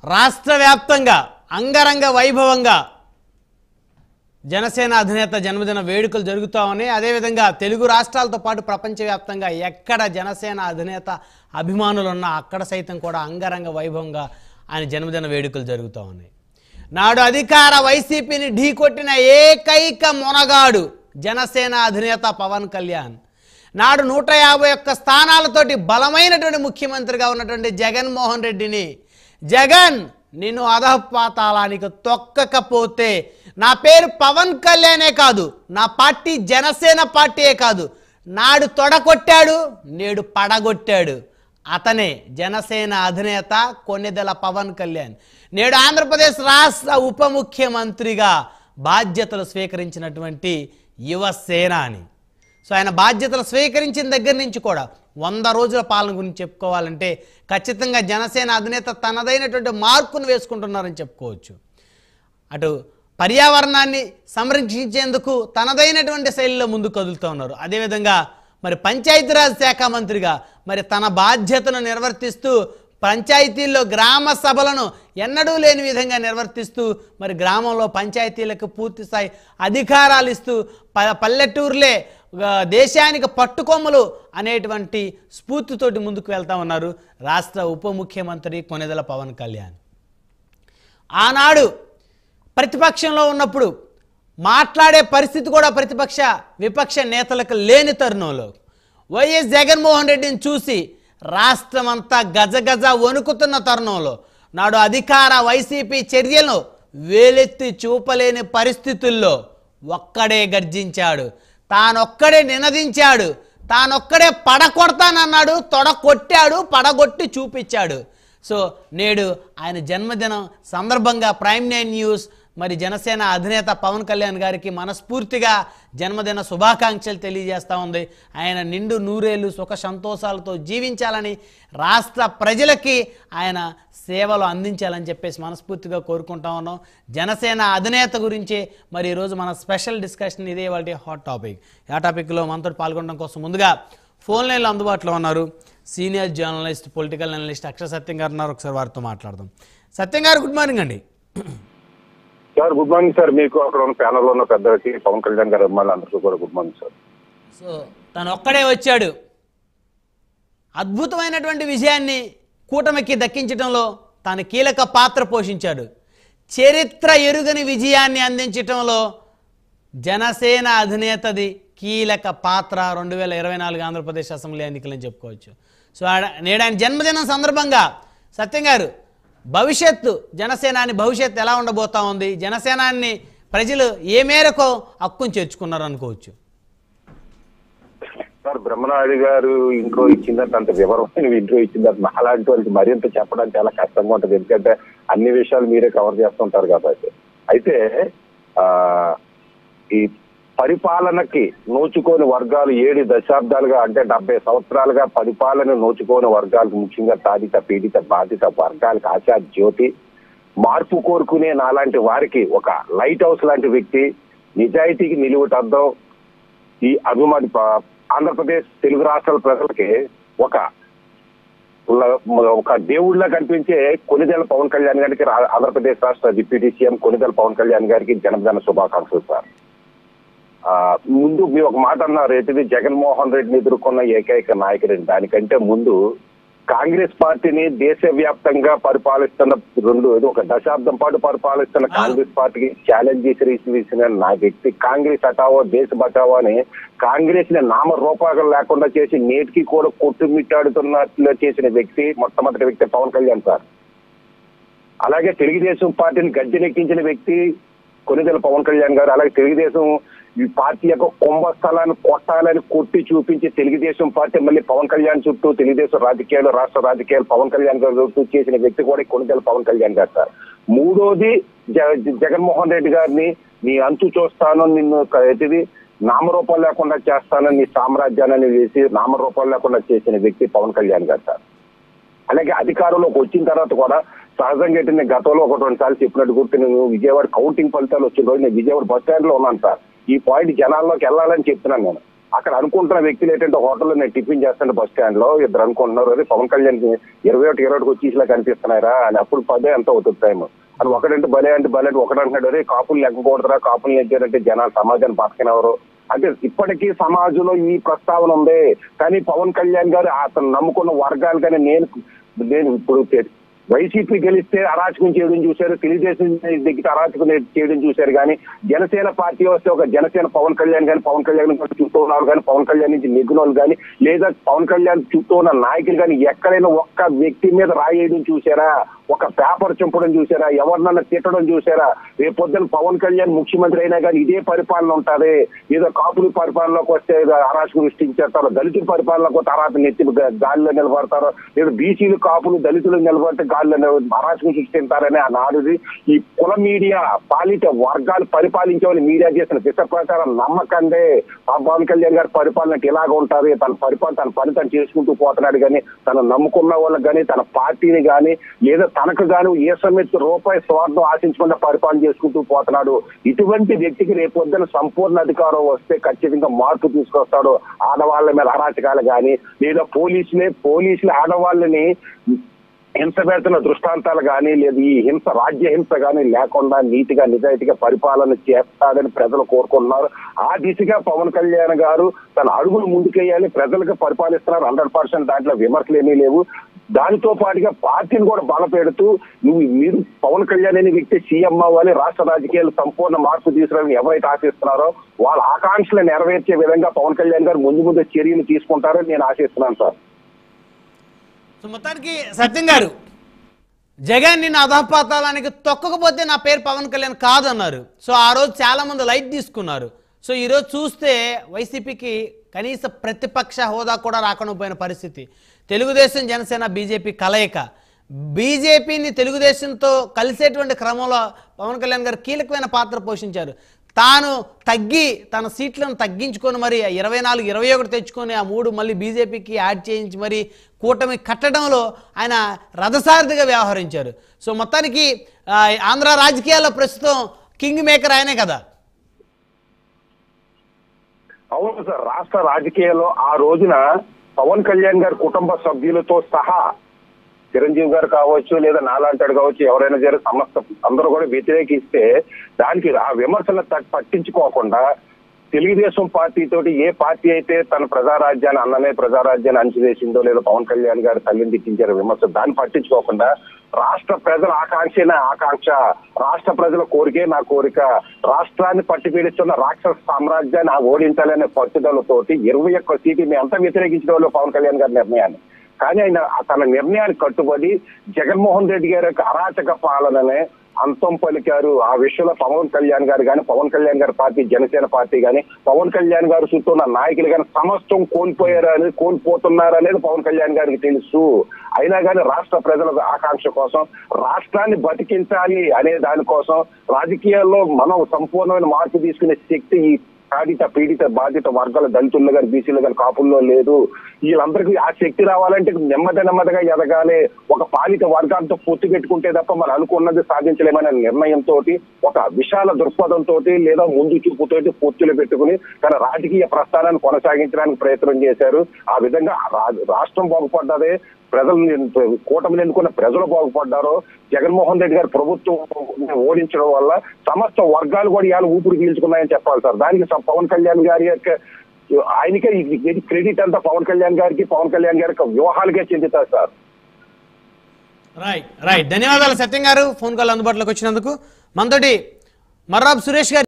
రాష్ట్ర వ్యాప్తంగా అంగరంగ వైభవంగా జనసేన అధినేత జన్మదిన వేడుకలు జరుగుతూ ఉన్నాయి. అదేవిధంగా తెలుగు రాష్ట్రాలతో పాటు ప్రపంచవ్యాప్తంగా ఎక్కడ జనసేన అధినేత అభిమానులు ఉన్నా అక్కడ సైతం కూడా అంగరంగ వైభవంగా ఆయన జన్మదిన వేడుకలు జరుగుతూ ఉన్నాయి. నాడు అధికార వైసీపీని ఢీకొట్టిన ఏకైక మొనగాడు జనసేన అధినేత పవన్ కళ్యాణ్. నాడు 151 స్థానాలతోటి బలమైనటువంటి ముఖ్యమంత్రిగా ఉన్నటువంటి జగన్మోహన్ రెడ్డిని, జగన్ నిన్ను అధపాతాళానికి తొక్కకపోతే నా పేరు పవన్ కళ్యాణే కాదు, నా పార్టీ జనసేన పార్టీయే కాదు, నాడు తొడగొట్టాడు, నేడు పడగొట్టాడు. అతనే జనసేన అధినేత కొణిదెల పవన్ కళ్యాణ్. నేడు ఆంధ్రప్రదేశ్ రాష్ట్ర ఉప ముఖ్యమంత్రిగా బాధ్యతలు స్వీకరించినటువంటి యువ సేనాని. సో ఆయన బాధ్యతలు స్వీకరించిన దగ్గర నుంచి కూడా 100 రోజుల పాలన గురించి చెప్పుకోవాలంటే ఖచ్చితంగా జనసేన అధినేత తనదైనటువంటి మార్కును వేసుకుంటున్నారని చెప్పుకోవచ్చు. అటు పర్యావరణాన్ని సంరక్షించేందుకు తనదైనటువంటి శైలిలో ముందుకు కదులుతూ ఉన్నారు. అదేవిధంగా మరి పంచాయతీరాజ్ శాఖ మంత్రిగా మరి తన బాధ్యతను నిర్వర్తిస్తూ పంచాయతీల్లో గ్రామ సభలను ఎన్నడూ లేని విధంగా నిర్వర్తిస్తూ మరి గ్రామంలో పంచాయతీలకు పూర్తి స్థాయి అధికారాలు ఇస్తూ పల్లెటూరులే దేశానికి పట్టుకొమ్మలు అనేటువంటి స్ఫూర్తితోటి ముందుకు వెళ్తా ఉన్నారు రాష్ట్ర ఉప ముఖ్యమంత్రి కొణిదెల పవన్ కళ్యాణ్. ఆనాడు ప్రతిపక్షంలో ఉన్నప్పుడు మాట్లాడే పరిస్థితి కూడా విపక్ష నేతలకు లేని తరుణంలో వైఎస్ జగన్మోహన్ రెడ్డిని చూసి రాష్ట్రమంతా గజగజ వణుకుతున్న తరుణంలో నాడు అధికార వైసీపీ చర్యలను వేలెత్తి చూపలేని పరిస్థితుల్లో ఒక్కడే గర్జించాడు, తానొక్కడే నినదించాడు, తానొక్కడే పడగొడతానన్నాడు, తొడగొట్టాడు, పడగొట్టి చూపించాడు. సో నేడు ఆయన జన్మదినం సందర్భంగా ప్రైమ్ 9 న్యూస్ మరి జనసేన అధినేత పవన్ కళ్యాణ్ గారికి మనస్ఫూర్తిగా జన్మదిన శుభాకాంక్షలు తెలియజేస్తూ ఉంది. ఆయన నిండు నూరేళ్ళు సుఖ సంతోషాలతో జీవించాలని, రాష్ట్ర ప్రజలకి ఆయన సేవలు అందించాలని చెప్పేసి మనస్ఫూర్తిగా కోరుకుంటా ఉన్నాం. జనసేన అధినేత గురించి మరి ఈరోజు మన స్పెషల్ డిస్కషన్ ఇదే వాటి హాట్ టాపిక్. ఆ టాపిక్లో మనతో పాల్గొనడం కోసం ముందుగా ఫోన్ లైన్లో అందుబాటులో ఉన్నారు సీనియర్ జర్నలిస్ట్, పొలిటికల్ అనలిస్ట్ అక్షర సత్యం గారు ఉన్నారు. ఒకసారి వారితో మాట్లాడదాం. సత్యం గారు, గుడ్ మార్నింగ్ అండి. Sir good morning sir. మీకు అక్కడ ఉన్న ప్యానల్లో ఉన్న పెద్దకి పవన్ కళ్యాణ్ గారు అమ్మాయిలు అందరికీ కూడా గుడ్ మార్నింగ్ సార్. సో తను ఒక్కడే వచ్చాడు, అద్భుతమైనటువంటి విజయాన్ని కూటమికి దక్కించడంలో తాను కీలక పాత్ర పోషించాడు. చరిత్ర ఎరుగని విజయాన్ని అందించడంలో జనసేన అధినేతది కీలక పాత్ర 2024 ఆంధ్రప్రదేశ్ అసెంబ్లీ ఎన్నికలని చెప్పుకోవచ్చు. సో నేడు ఆయన జన్మదినం సందర్భంగా సత్యం గారు, భవిష్యత్తు జనసేనాని భవిష్యత్తు ఎలా ఉండబోతా ఉంది? జనసేనాన్ని ప్రజలు ఏ మేరకు హక్కును చేర్చుకున్నారు అనుకోవచ్చు? సార్ బ్రహ్మనాయుడు గారు ఇంట్రో ఇచ్చిందంటే అంత వివరమైన ఇంట్రో ఇచ్చిందంటే అలాంటి వాళ్ళకి మరింత చెప్పడానికి చాలా కష్టంగా ఉంటుంది. ఎందుకంటే అన్ని విషయాలు మీరే కవర్ చేస్తుంటారు కాబట్టి. అయితే ఈ పరిపాలనకి నోచుకోని వర్గాలు 7 దశాబ్దాలుగా అంటే 70 సంవత్సరాలుగా పరిపాలన నోచుకోని వర్గాలకు, ముఖ్యంగా తాడిత పీడిత బాధిత వర్గాలకు ఆశా జ్యోతి, మార్పు కోరుకునే నాలాంటి వారికి ఒక లైట్ హౌస్ లాంటి వ్యక్తి, నిజాయితీకి నిలువుటద్దం, ఈ అభిమాని ఆంధ్రప్రదేశ్ తెలుగు రాష్ట్రాల ప్రజలకి ఒక దేవుళ్ళ కనిపించే కొణిదెల పవన్ కళ్యాణ్ గారికి ఆంధ్రప్రదేశ్ రాష్ట్ర డిప్యూటీ సీఎం కొణిదెల పవన్ కళ్యాణ్ గారికి జన్మదిన శుభాకాంక్షలు సార్. ముందు మీరు ఒక మాట అన్నారు, ఏంటిది జగన్మోహన్ రెడ్డిని ఎదుర్కొన్న ఏకైక నాయకుడు. దానికంటే ముందు కాంగ్రెస్ పార్టీని దేశవ్యాప్తంగా పరిపాలిస్తున్న ఒక దశాబ్దం పాటు పరిపాలిస్తున్న కాంగ్రెస్ పార్టీకి ఛాలెంజ్ చేసిన నా వ్యక్తి, కాంగ్రెస్ హటావో దేశ బచావో అని కాంగ్రెస్ ని నామరూపాలు లేకుండా చేసి నేటికి కూడా కొట్టుమిట్టాడుతున్నట్లు చేసిన వ్యక్తి, మొట్టమొదటి వ్యక్తి పవన్ కళ్యాణ్ సార్. అలాగే తెలుగుదేశం పార్టీని గద్దెనెక్కించిన వ్యక్తి కొణిదెల పవన్ కళ్యాణ్ గారు. అలాగే తెలుగుదేశం ఈ పార్టీ యొక్క కుంభస్థలాన్ని కొట్టాలని కొట్టి చూపించి తెలుగుదేశం పార్టీ మళ్ళీ పవన్ కళ్యాణ్ చుట్టూ, తెలుగుదేశం రాజకీయాలు, రాష్ట్ర రాజకీయాలు పవన్ కళ్యాణ్ గారు చుట్టూ చేసిన వ్యక్తి కూడా కొణిదెల పవన్ కళ్యాణ్ గారు సార్. మూడోది జగన్మోహన్ రెడ్డి గారిని నీ అంతు చూస్తాను, నిన్ను ఎదిది నామరూపాలు లేకుండా చేస్తానని నీ సామ్రాజ్యాన్ని వేసి నామరూపాలు లేకుండా చేసిన వ్యక్తి పవన్ కళ్యాణ్ గారు సార్. అలాగే అధికారంలోకి వచ్చిన తర్వాత కూడా సహజంగా నేను గతంలో 1-2 సార్లు చెప్పినట్టు గుర్తు, నేను విజయవాడ కౌంటింగ్ ఫలితాలు వచ్చిన రోజు నేను విజయవాడ బస్ స్టాండ్ లో ఉన్నాను సార్. ఈ పాయింట్ జనాల్లోకి వెళ్ళాలని చెప్తున్నాను నేను. అక్కడ అనుకుంటున్న వ్యక్తులు ఏంటంటే హోటల్లో నేను టిఫిన్ చేస్తాను బస్ స్టాండ్ లో ఇద్దరు అనుకుంటున్నారు అదే పవన్ కళ్యాణ్ 21 వచ్చి ఇలా కనిపిస్తున్నారా అని అప్పుడు 10 ఎంత అవుతుంది టైం అని ఒకటంటే భలే అంటే ఒకటి అంటున్నాడు అరే కాపులు లెక్కకూడదురా కాపులు నెగ్గారంటే జనాలు సమాజాన్ని బతకనెవరు అంటే ఇప్పటికీ సమాజంలో ఈ ప్రస్తావన ఉంది. కానీ పవన్ కళ్యాణ్ గారు అతను నమ్ముకున్న వర్గాలు కానీ నేను ఇప్పుడు వైసీపీ గెలిస్తే అరాచకం చేయడం చూశారు, తెలుగుదేశం దగ్గర అరాచకం చేయడం చూశారు. కానీ జనసేన పార్టీ వస్తే ఒక జనసేన పవన్ కళ్యాణ్ కానీ పవన్ కళ్యాణ్ చుట్టూ ఉన్న వాళ్ళు కానీ పవన్ కళ్యాణ్ నుంచి నెగ్గిన వాళ్ళు కానీ లేదా పవన్ కళ్యాణ్ చుట్టూ ఉన్న నాయకులు కానీ ఎక్కడైనా ఒక్క వ్యక్తి మీద రాయేయడం చూసారా, ఒక పేపర్ చింపడం చూసారా, ఎవరినన్నా తిట్టడం చూసారా? రేపు పొద్దున పవన్ కళ్యాణ్ ముఖ్యమంత్రి అయినా కానీ ఇదే పరిపాలన ఉంటుంది. ఏదో కాపుల పరిపాలనలోకి వస్తే అరాచకం సృష్టించేస్తారు, దళితుల పరిపాలనలోకి వస్తే అరాచకం నెత్తి గాలిలో నిలబడతారు, లేదా బీసీలు కాపులు దళితులు నిలబడితే గాలిలో అరాచకం సృష్టిస్తారని ఆ నాడుది. ఈ కుల మీడియా పాలిత వర్గాలు పరిపాలించే వాళ్ళు మీడియా చేసిన విష ప్రచారం నమ్మకండే. పవన్ కళ్యాణ్ గారి పరిపాలన ఇలాగ ఉంటుంది, తన పని తను చేసుకుంటూ పోతున్నాడు. కానీ తను నమ్ముకున్న వాళ్ళకి కానీ తన పార్టీని కానీ లేదా తనకు గాను ఏ సమేత రూపాయి స్వార్థం ఆశించకుండా పరిపాలన చేసుకుంటూ పోతున్నాడు. ఇటువంటి వ్యక్తికి రేపొద్దున సంపూర్ణ అధికారం వస్తే ఖచ్చితంగా మార్పు తీసుకొస్తాడు. ఆడవాళ్ళ మీద అరాచకాలు కానీ లేదా పోలీసులు ఆడవాళ్ళని హింస పెడుతున్న దృష్టాంతాలు కానీ లేదా ఈ రాజ్య హింస కానీ లేకుండా నీతిగా నిజాయితీగా పరిపాలన చేస్తాడని ప్రజలు కోరుకుంటున్నారు. ఆ దిశగా పవన్ కళ్యాణ్ గారు తన అడుగులు ముందుకేయాలి, ప్రజలకు పరిపాలిస్తున్నారు. 100% దాంట్లో విమర్శలు ఏమీ లేవు. దానితో పాటుగా పార్టీని కూడా బలపెడుతూ మీరు పవన్ కళ్యాణ్ అనే వ్యక్తి సీఎం అవ్వాలి, రాష్ట్ర రాజకీయాలు సంపూర్ణ మార్పు తీసుకురావాలని ఎవరైతే ఆశిస్తున్నారో వాళ్ళ ఆకాంక్షలు నెరవేర్చే విధంగా పవన్ కళ్యాణ్ గారు ముందు చర్యలు తీసుకుంటారని నేను ఆశిస్తున్నాను సార్. సో మొత్తానికి సత్యం గారు జగన్ నిన్ను అధపాతాలానికి తొక్కకపోతే నా పేరు పవన్ కళ్యాణ్ కాదన్నారు. సో ఆ రోజు చాలా మంది లైట్ తీసుకున్నారు. సో ఈరోజు చూస్తే వైసీపీకి కనీస ప్రతిపక్ష హోదా కూడా రాకుండా పోయిన పరిస్థితి. తెలుగుదేశం జనసేన బీజేపీ కలయిక, బీజేపీని తెలుగుదేశంతో కలిసేటువంటి క్రమంలో పవన్ కళ్యాణ్ గారు కీలకమైన పాత్ర పోషించారు. తాను తన సీట్లను తగ్గించుకొని మరి 24, 21 తెచ్చుకొని ఆ 3 మళ్ళీ బీజేపీకి యాడ్ చేయించి మరి కూటమి కట్టడంలో ఆయన రథసారథిగా వ్యవహరించారు. సో మొత్తానికి ఆంధ్ర రాజకీయాల్లో ప్రస్తుతం కింగ్ మేకర్ ఆయనే కదా. అవును సార్, రాష్ట్ర రాజకీయాల్లో ఆ రోజున పవన్ కళ్యాణ్ గారి కుటుంబ సభ్యులతో సహా చిరంజీవి గారు కావచ్చు లేదా నాలాంటాడు కావచ్చు ఎవరైనా సరే అందరూ కూడా వ్యతిరేకిస్తే దానికి ఆ విమర్శలను పట్టించుకోకుండా తెలుగుదేశం పార్టీ తోటి ఏ పార్టీ అయితే తన ప్రజారాజ్యాన్ని అన్నమే ప్రజారాజ్యాన్ని అంచివేసిందో లేదా పవన్ కళ్యాణ్ గారు తల్లిని దిక్కించారు విమర్శ, దాన్ని పట్టించుకోకుండా రాష్ట్ర ప్రజల ఆకాంక్ష, రాష్ట్ర ప్రజల కోరికే నా కోరిక, రాష్ట్రాన్ని పట్టి పీడిస్తున్న రాక్షస సామ్రాజ్యాన్ని ఓడించాలనే పట్టుదలతోటి 21 సీట్లు మేము అంతా వ్యతిరేకించిన వాళ్ళు పవన్ కళ్యాణ్ గారి నిర్ణయాన్ని. కానీ ఆయన తన నిర్ణయానికి కట్టుబడి జగన్మోహన్ రెడ్డి గారి యొక్క అరాచక పాలననే అంతం పలికారు. ఆ విషయంలో పవన్ కళ్యాణ్ గారు కానీ పవన్ కళ్యాణ్ గారి పార్టీ జనసేన పార్టీ కానీ పవన్ కళ్యాణ్ గారు చుట్టూ ఉన్న నాయకులు కానీ సమస్తం కోల్పోతున్నారు అనేది పవన్ కళ్యాణ్ గారికి తెలుసు. అయినా కానీ రాష్ట్ర ప్రజల ఆకాంక్ష కోసం రాష్ట్రాన్ని బతికించాలి అనే దానికోసం రాజకీయాల్లో మనం సంపూర్ణమైన మార్పు తీసుకునే శక్తి ఈ పీడిత బాధిత వర్గాల దళితుల్లో కానీ బీసీలు కానీ కాపుల్లో లేదు. వీళ్ళందరికీ ఆ శక్తి రావాలంటే నెమ్మదిగా ఎదగాలి. ఒక పాలిత వర్గాలతో పొత్తు పెట్టుకుంటే తప్ప మనం అనుకున్నది సాధించలేమనే నిర్ణయంతో ఒక విశాల దృక్పథంతో లేదా ముందు చూపుతోటి పొత్తులు పెట్టుకుని తన రాజకీయ ప్రస్థానాన్ని కొనసాగించడానికి ప్రయత్నం చేశారు. ఆ విధంగా రాష్ట్రం బాగుపడ్డదే, ప్రజలు కూటమిని ఎన్నుకున్న ప్రజలు బాగుపడ్డారో, జగన్మోహన్ రెడ్డి గారి ప్రభుత్వం ఓడించడం వల్ల సమస్త వర్గాలు కూడా ఇవాళ ఊపిరి పీల్చుకున్నాయని చెప్పాలి సార్. దానికి పవన్ కళ్యాణ్ గారి యొక్క ఆయనకే క్రెడిట్ అంతా పవన్ కళ్యాణ్ గారికి గారి వ్యూహాలకే చెందుతారు సార్. రైట్ ధన్యవాదాలు సత్యం గారు ఫోన్ కాల్ అందుబాటులోకి వచ్చినందుకు. మనతోటి మర్రాబ్ సురేష్ గారు